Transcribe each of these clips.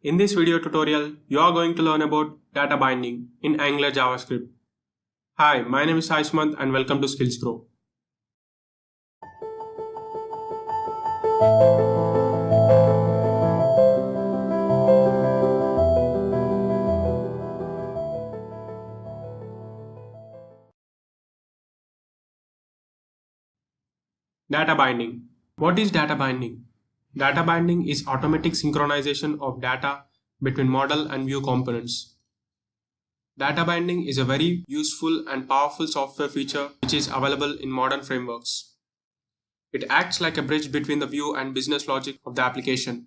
In this video tutorial, you are going to learn about data binding in Angular JavaScript. Hi, my name is Aishmant and welcome to Skills Grow. Data binding. What is data binding? Data binding is automatic synchronization of data between model and view components. Data binding is a very useful and powerful software feature which is available in modern frameworks. It acts like a bridge between the view and business logic of the application.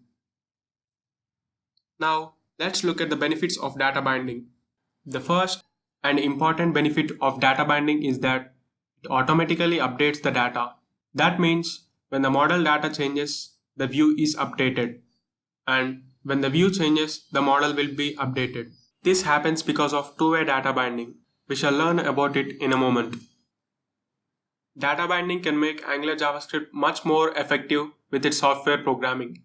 Now, let's look at the benefits of data binding. The first and important benefit of data binding is that it automatically updates the data. That means when the model data changes, the view is updated, and when the view changes, the model will be updated. This happens because of two-way data binding. We shall learn about it in a moment. Data binding can make Angular JavaScript much more effective with its software programming.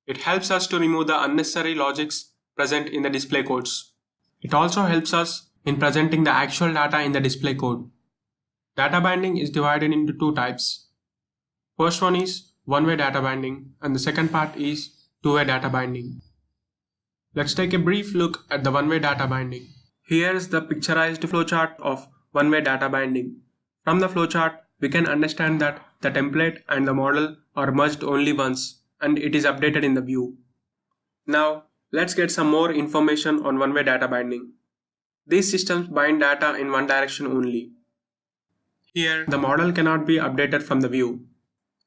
It helps us to remove the unnecessary logics present in the display codes. It also helps us in presenting the actual data in the display code. Data binding is divided into two types. First one is one-way data binding and the second part is two-way data binding. Let's take a brief look at the one-way data binding. Here is the picturized flowchart of one-way data binding. From the flowchart, we can understand that the template and the model are merged only once and it is updated in the view. Now, let's get some more information on one-way data binding. These systems bind data in one direction only. Here, the model cannot be updated from the view.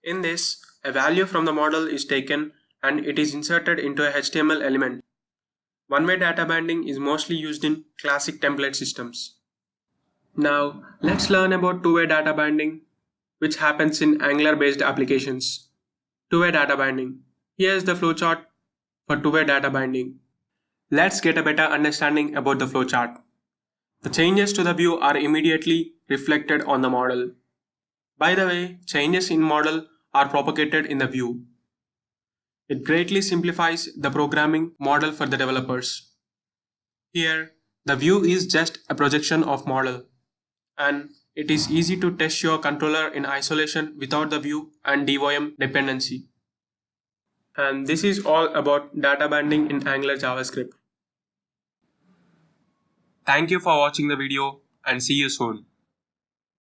In this, a value from the model is taken and it is inserted into a HTML element. One-way data binding is mostly used in classic template systems. Now, let's learn about two-way data binding, which happens in Angular-based applications. Two-way data binding. Here is the flowchart for two-way data binding. Let's get a better understanding about the flowchart. The changes to the view are immediately reflected on the model. By the way, changes in model are propagated in the view. It greatly simplifies the programming model for the developers. Here, the view is just a projection of model, and it is easy to test your controller in isolation without the view and DOM dependency. And this is all about data binding in Angular JavaScript. Thank you for watching the video and see you soon.